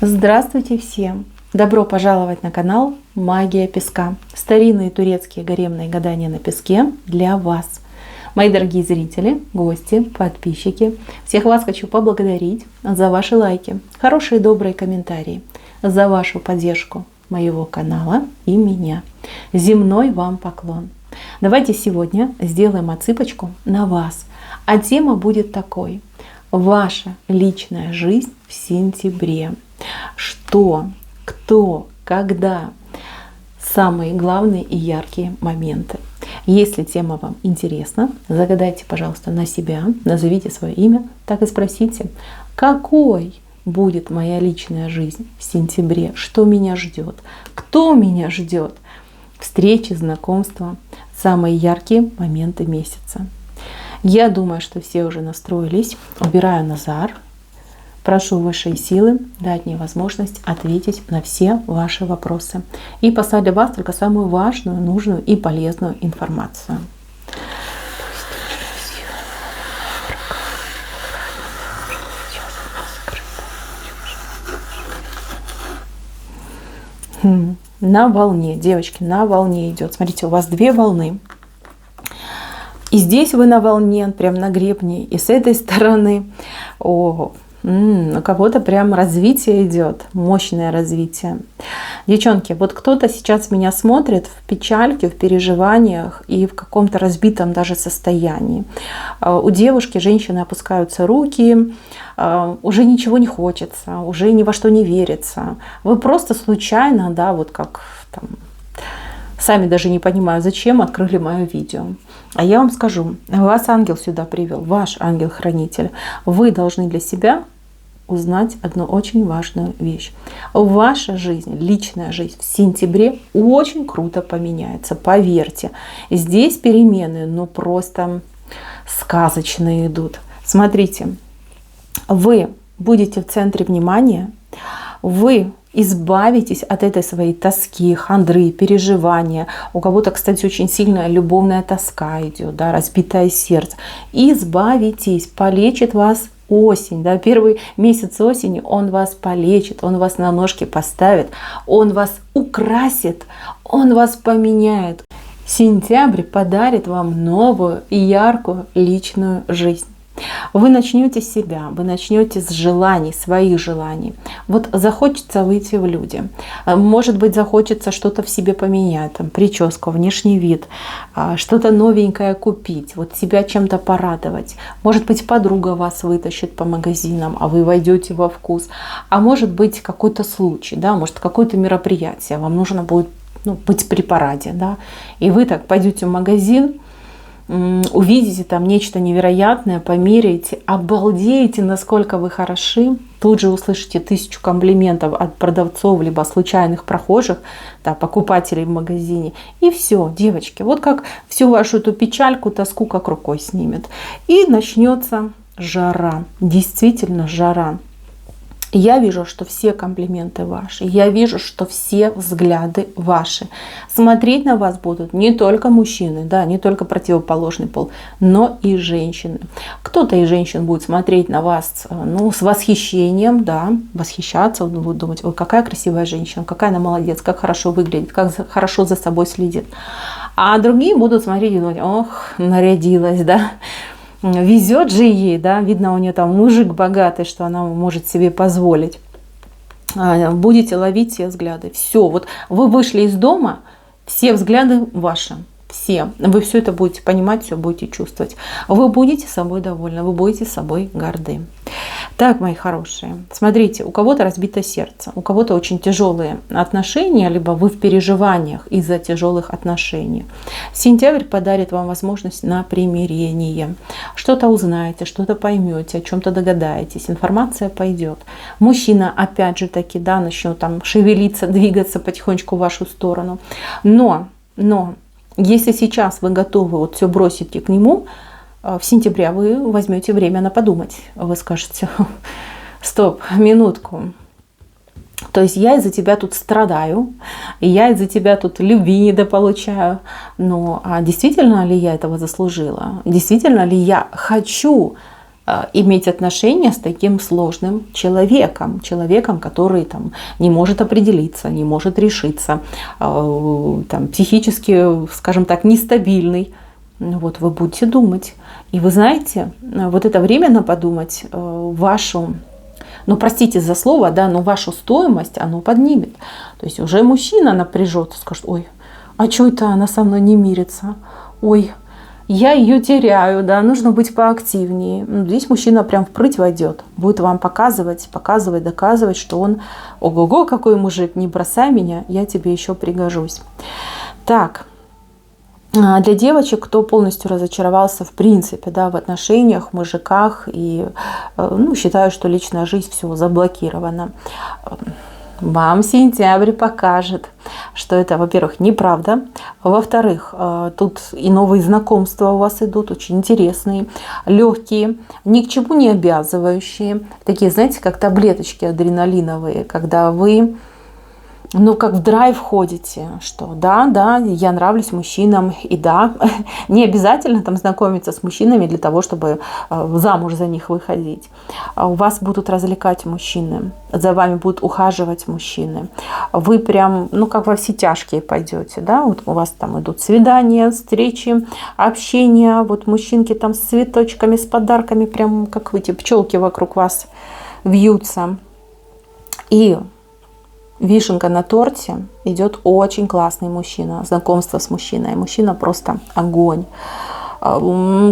Здравствуйте всем! Добро пожаловать на канал Магия Песка. Старинные турецкие гаремные гадания на песке для вас. Мои дорогие зрители, гости, подписчики, всех вас хочу поблагодарить за ваши лайки, хорошие добрые комментарии, за вашу поддержку моего канала и меня. Земной вам поклон. Давайте сегодня сделаем отсыпочку на вас. А тема будет такой: ваша личная жизнь в сентябре. Что, кто, когда, самые главные и яркие моменты. Если тема вам интересна, загадайте, пожалуйста, на себя, назовите свое имя, так и спросите, какой будет моя личная жизнь в сентябре, что меня ждет, кто меня ждет, встречи, знакомства, самые яркие моменты месяца. Я думаю, что все уже настроились. Убираю Назар. Прошу высшие силы дать мне возможность ответить на все ваши вопросы и послать для вас только самую важную, нужную и полезную информацию. На волне, девочки, на волне идет. Смотрите, у вас две волны. И здесь вы на волне, прям на гребне, и с этой стороны. У кого-то прям развитие идет, мощное развитие. Девчонки, вот кто-то сейчас меня смотрит в печальке, в переживаниях и в каком-то разбитом даже состоянии. У девушки, женщины опускаются руки, уже ничего не хочется, уже ни во что не верится. Вы просто случайно, да, вот как там, сами даже не понимаю, зачем открыли мое видео. А я вам скажу, вас ангел сюда привел, ваш ангел-хранитель. Вы должны для себя узнать одну очень важную вещь. Ваша жизнь, личная жизнь в сентябре очень круто поменяется, поверьте. Здесь перемены, ну просто сказочные идут. Смотрите, вы будете в центре внимания, вы избавитесь от этой своей тоски, хандры, переживания. У кого-то, кстати, очень сильная любовная тоска идет, да, разбитое сердце. Избавитесь, полечит вас осень, да, первый месяц осени он вас полечит, он вас на ножки поставит, он вас украсит, он вас поменяет. Сентябрь подарит вам новую и яркую личную жизнь. Вы начнете с себя, вы начнете с желаний, своих желаний. Вот захочется выйти в люди. Может быть, захочется что-то в себе поменять, там, прическу, внешний вид, что-то новенькое купить, вот себя чем-то порадовать. Может быть, подруга вас вытащит по магазинам, а вы войдете во вкус. А может быть, какой-то случай, да, может, какое-то мероприятие, вам нужно будет быть при параде, да, и вы так пойдете в магазин, увидите там нечто невероятное, померяете, обалдеете, насколько вы хороши, тут же услышите 1000 комплиментов от продавцов, либо случайных прохожих, да, покупателей в магазине. И все, девочки, вот как всю вашу эту печальку, тоску как рукой снимет. И начнется жара, действительно жара. Я вижу, что все комплименты ваши, я вижу, что все взгляды ваши. Смотреть на вас будут не только мужчины, да, не только противоположный пол, но и женщины. Кто-то из женщин будет смотреть на вас, с восхищением, да, восхищаться, будут думать: ой, какая красивая женщина, какая она молодец, как хорошо выглядит, как хорошо за собой следит. А другие будут смотреть и думать: ох, нарядилась, да. Везет же ей, да, видно, у нее там мужик богатый, что она может себе позволить. Будете ловить все взгляды. Все, вот вы вышли из дома, все взгляды ваши. Все. Вы все это будете понимать, все будете чувствовать. Вы будете собой довольны, вы будете собой горды. Так, мои хорошие, смотрите, у кого-то разбито сердце, у кого-то очень тяжелые отношения, либо вы в переживаниях из-за тяжелых отношений. Сентябрь подарит вам возможность на примирение. Что-то узнаете, что-то поймете, о чем-то догадаетесь, информация пойдет. Мужчина, опять же таки, да, начнет там шевелиться, двигаться потихонечку в вашу сторону. Но если сейчас вы готовы вот все бросить и к нему, в сентябре вы возьмете время на подумать. Вы скажете: стоп, минутку. То есть я из-за тебя тут страдаю, и я из-за тебя тут любви недополучаю. Но а действительно ли я этого заслужила? Действительно ли я хочу иметь отношения с таким сложным человеком, который там не может определиться, не может решиться, там, психически, скажем так, нестабильный. Вот вы будете думать. И вы знаете, вот это время на подумать вашу, ну простите за слово, да, но вашу стоимость оно поднимет. То есть уже мужчина напряжется, скажет: ой, а что это она со мной не мирится? Ой, я ее теряю, да, нужно быть поактивнее. Здесь мужчина прям впрыть войдет, будет вам показывать, доказывать, что он, ого-го, какой мужик, не бросай меня, я тебе еще пригожусь. Так, для девочек, кто полностью разочаровался в принципе, да, в отношениях, в мужиках и считаю, что личная жизнь все заблокирована, вам сентябрь покажет, что это, во-первых, неправда, во-вторых, тут и новые знакомства у вас идут, очень интересные, легкие, ни к чему не обязывающие, такие, знаете, как таблеточки адреналиновые, когда вы, как в драйв ходите, что да, я нравлюсь мужчинам, и да, не обязательно там знакомиться с мужчинами для того, чтобы замуж за них выходить. У вас будут развлекать мужчины, за вами будут ухаживать мужчины. Вы прям, как во все тяжкие пойдете, да, вот у вас там идут свидания, встречи, общения, вот мужчинки там с цветочками, с подарками, прям как эти пчелки вокруг вас вьются. И вишенка на торте, идет очень классный мужчина, знакомство с мужчиной. Мужчина просто огонь.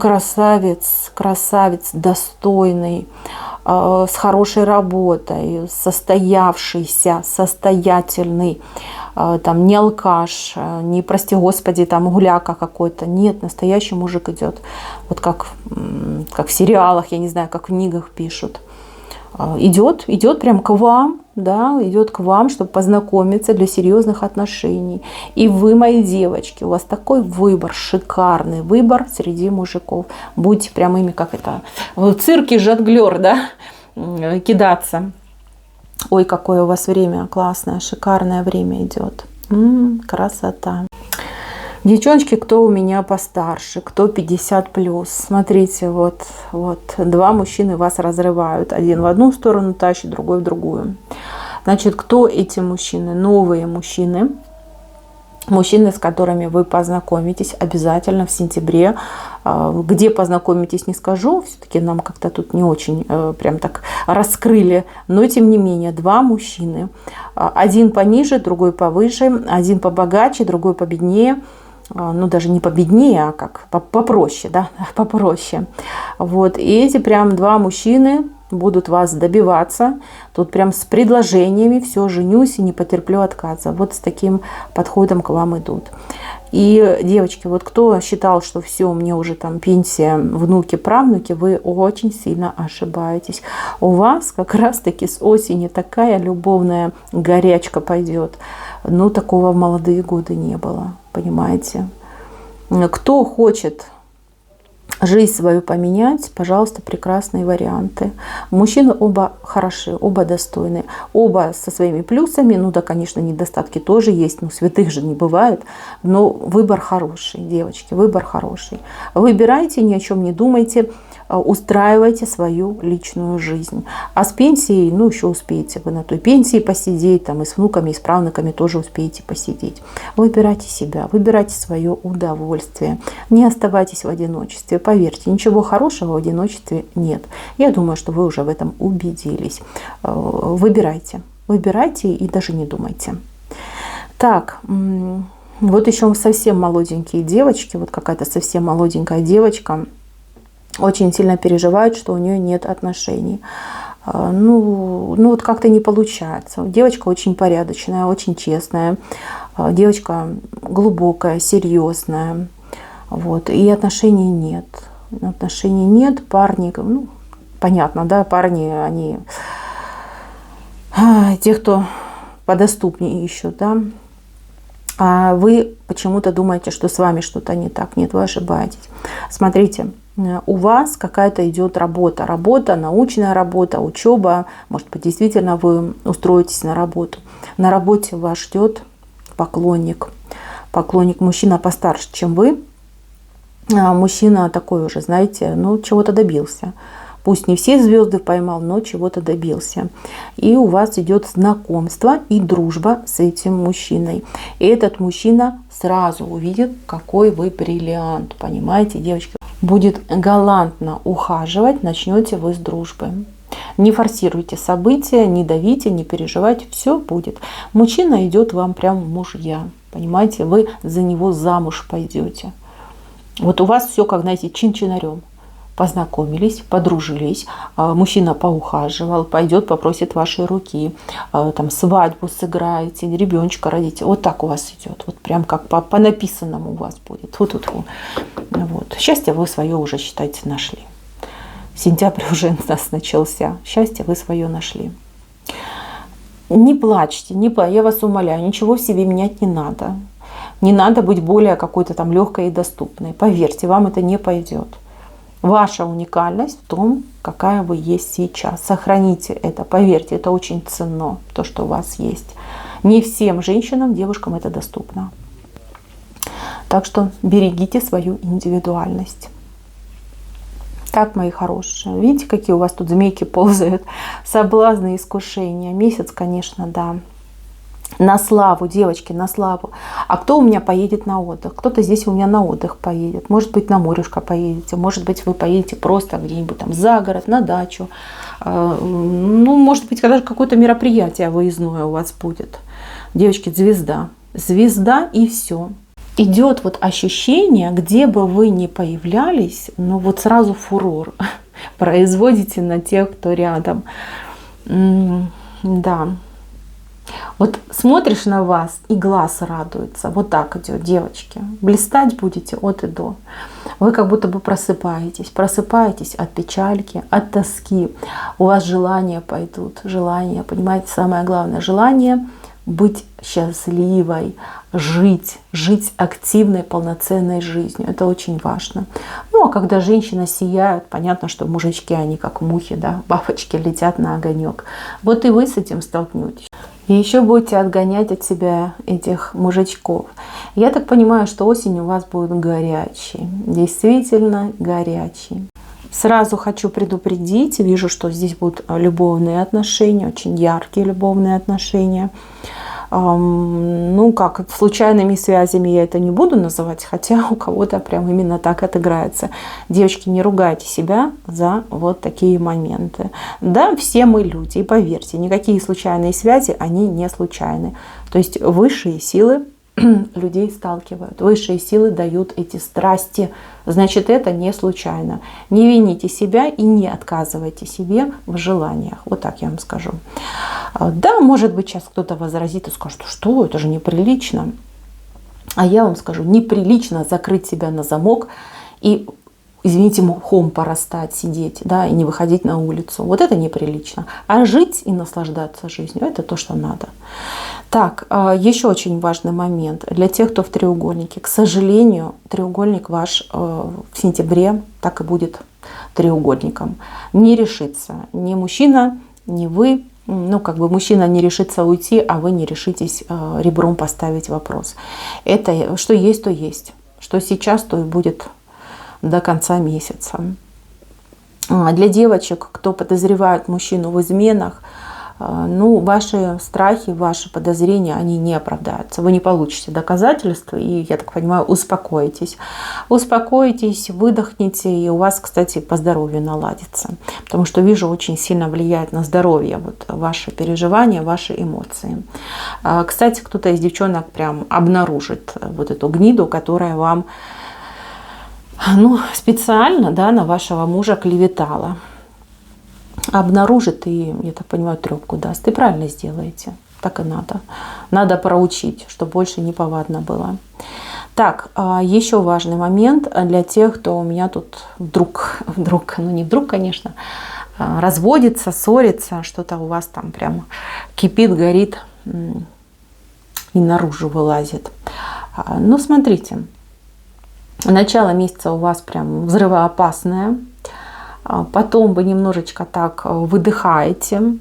Красавец, достойный, с хорошей работой, состоявшийся, состоятельный, там, не алкаш, не, прости господи, там, гуляка какой-то. Нет, настоящий мужик идет. Вот как в сериалах, я не знаю, как в книгах пишут. Идет прям к вам, да, идет к вам, чтобы познакомиться для серьезных отношений. И вы, мои девочки, у вас такой выбор, шикарный выбор среди мужиков. Будьте прям ими, как это, в цирке жонглер, да, кидаться. Ой, какое у вас время классное, шикарное время идет. Красота. Девчоночки, кто у меня постарше, кто 50+, смотрите, вот два мужчины вас разрывают. Один в одну сторону тащит, другой в другую. Значит, кто эти мужчины? Новые мужчины. Мужчины, с которыми вы познакомитесь обязательно в сентябре. Где познакомитесь, не скажу. Все-таки нам как-то тут не очень прям так раскрыли. Но тем не менее, два мужчины. Один пониже, другой повыше. Один побогаче, другой победнее. Даже не победнее, а как попроще, да, попроще. Вот, и эти прям два мужчины будут вас добиваться, тут прям с предложениями: все, женюсь и не потерплю отказа. Вот с таким подходом к вам идут. И, девочки, вот кто считал, что все, мне уже там пенсия, внуки, правнуки, вы очень сильно ошибаетесь. У вас как раз-таки с осени такая любовная горячка пойдет. Такого в молодые годы не было, понимаете. Кто хочет жизнь свою поменять, пожалуйста, прекрасные варианты. Мужчины оба хороши, оба достойны, оба со своими плюсами. Да, конечно, недостатки тоже есть, святых же не бывает. Но выбор хороший, девочки, выбор хороший. Выбирайте, ни о чем не думайте, устраивайте свою личную жизнь. А с пенсией, еще успеете вы на той пенсии посидеть, там и с внуками, и с правнуками тоже успеете посидеть. Выбирайте себя, выбирайте свое удовольствие. Не оставайтесь в одиночестве. Поверьте, ничего хорошего в одиночестве нет. Я думаю, что вы уже в этом убедились. Выбирайте и даже не думайте. Так, вот еще совсем молоденькие девочки, вот какая-то совсем молоденькая девочка очень сильно переживает, что у нее нет отношений. Вот как-то не получается. Девочка очень порядочная, очень честная, девочка глубокая, серьезная. Вот, и отношений нет. Парни, понятно, да, парни, они те, кто подоступнее ищут, да. А вы почему-то думаете, что с вами что-то не так. Нет, вы ошибаетесь. Смотрите, у вас какая-то идет работа, научная работа, учеба. Может быть, действительно вы устроитесь на работу. На работе вас ждет поклонник. Мужчина постарше, чем вы. Мужчина такой уже, знаете, чего-то добился. Пусть не все звезды поймал, но чего-то добился. И у вас идет знакомство и дружба с этим мужчиной. И этот мужчина сразу увидит, какой вы бриллиант. Понимаете, девочки? Будет галантно ухаживать, начнете вы с дружбы. Не форсируйте события, не давите, не переживайте, все будет. Мужчина идет вам прям в мужья. Понимаете, вы за него замуж пойдете. Вот у вас все, как, знаете, чин-чинарем. Познакомились, подружились, мужчина поухаживал, пойдет, попросит вашей руки, там свадьбу сыграете, ребеночка родите. Вот так у вас идет, вот прям как по написанному у вас будет. Фу-фу-фу. Вот. Счастье вы свое уже, считайте, нашли. Сентябрь уже у нас начался. Счастье вы свое нашли. Не плачьте, я вас умоляю, ничего в себе менять не надо. Не надо быть более какой-то там легкой и доступной. Поверьте, вам это не пойдет. Ваша уникальность в том, какая вы есть сейчас. Сохраните это, поверьте, это очень ценно, то, что у вас есть. Не всем женщинам, девушкам это доступно. Так что берегите свою индивидуальность. Так, мои хорошие, видите, какие у вас тут змейки ползают, соблазны, искушения. Месяц, конечно, да. На славу, девочки, на славу. А кто у меня поедет на отдых? Кто-то здесь у меня на отдых поедет. Может быть, на морюшко поедете. Может быть, вы поедете просто где-нибудь там за город, на дачу. Ну, может быть, когда же какое-то мероприятие выездное у вас будет. Девочки, звезда. Звезда и все. Идет вот ощущение, где бы вы ни появлялись, ну вот сразу фурор производите на тех, кто рядом. Да. Вот смотришь на вас, и глаз радуется. Вот так идет, девочки. Блистать будете от и до. Вы как будто бы просыпаетесь от печальки, от тоски. У вас желания пойдут, желания, понимаете, самое главное, желание быть счастливой, жить активной, полноценной жизнью. Это очень важно. Ну, а когда женщина сияет, понятно, что мужички, они как мухи, да, бабочки летят на огонек. Вот и вы с этим столкнетесь. И еще будете отгонять от себя этих мужичков. Я так понимаю, что осень у вас будет горячей. Действительно горячей. Сразу хочу предупредить, вижу, что здесь будут любовные отношения, очень яркие любовные отношения. Ну, как случайными связями я это не буду называть, хотя у кого-то прям именно так отыграется. Девочки, не ругайте себя за вот такие моменты. Да, все мы люди, и поверьте, никакие случайные связи, они не случайны. То есть высшие силы людей сталкивают, высшие силы дают эти страсти. Значит, это не случайно. Не вините себя и не отказывайте себе в желаниях. Вот так я вам скажу. Да, может быть, сейчас кто-то возразит и скажет, что это же неприлично. А я вам скажу, неприлично закрыть себя на замок и, извините, мхом порастать, сидеть, да, и не выходить на улицу. Вот это неприлично. А жить и наслаждаться жизнью – это то, что надо. Так, еще очень важный момент для тех, кто в треугольнике. К сожалению, треугольник ваш в сентябре так и будет треугольником. Не решится ни мужчина, ни вы. Ну, как бы мужчина не решится уйти, а вы не решитесь ребром поставить вопрос. Это что есть, то есть. Что сейчас, то и будет до конца месяца. Для девочек, кто подозревает мужчину в изменах, ну, ваши страхи, ваши подозрения, они не оправдаются. Вы не получите доказательств и, я так понимаю, успокоитесь. Успокоитесь, выдохните, и у вас, кстати, по здоровью наладится. Потому что, вижу, очень сильно влияет на здоровье вот, ваши переживания, ваши эмоции. Кстати, кто-то из девчонок прям обнаружит вот эту гниду, которая вам, ну, специально, да, на вашего мужа клеветала. Обнаружит и, я так понимаю, трёпку даст. И правильно сделаете. Так и надо. Надо проучить, чтобы больше не повадно было. Так, еще важный момент для тех, кто у меня тут вдруг, ну не вдруг, конечно, разводится, ссорится, что-то у вас там прям кипит, горит и наружу вылазит. Ну, смотрите, начало месяца у вас прям взрывоопасное. Потом вы немножечко так выдыхаете.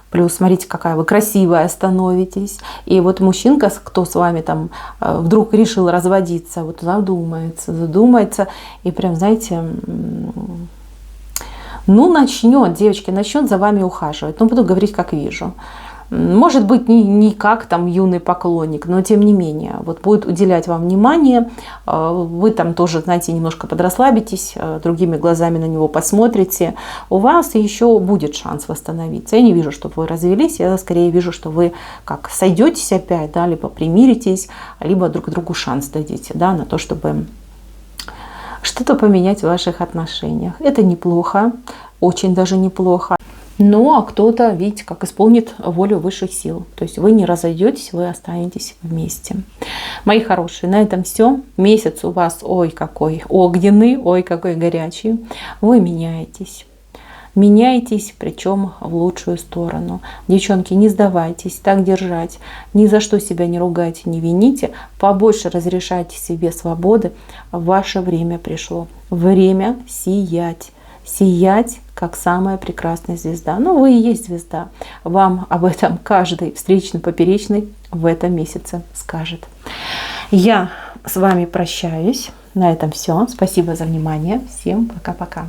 Плюс, смотрите, какая вы красивая становитесь. И вот мужчинка, кто с вами там вдруг решил разводиться, вот задумается. И прям, знаете, Ну, начнет, девочки, начнет за вами ухаживать. Ну, буду говорить, как вижу. Может быть, не как там юный поклонник, но тем не менее, вот будет уделять вам внимание, вы там тоже, знаете, немножко подрасслабитесь, другими глазами на него посмотрите, у вас еще будет шанс восстановиться. Я не вижу, чтобы вы развелись, я скорее вижу, что вы как сойдетесь опять, да, либо примиритесь, либо друг другу шанс дадите, да, на то, чтобы что-то поменять в ваших отношениях. Это неплохо, очень даже неплохо. Ну, а кто-то, видите, как исполнит волю высших сил. То есть вы не разойдетесь, вы останетесь вместе. Мои хорошие, на этом все. Месяц у вас, ой, какой огненный, ой, какой горячий. Вы меняетесь. Меняйтесь, причем в лучшую сторону. Девчонки, не сдавайтесь, так держать. Ни за что себя не ругайте, не вините. Побольше разрешайте себе свободы. Ваше время пришло. Время сиять. Сиять, как самая прекрасная звезда. Ну, вы и есть звезда. Вам об этом каждый встречный, поперечный в этом месяце скажет. Я с вами прощаюсь. На этом все. Спасибо за внимание. Всем пока-пока.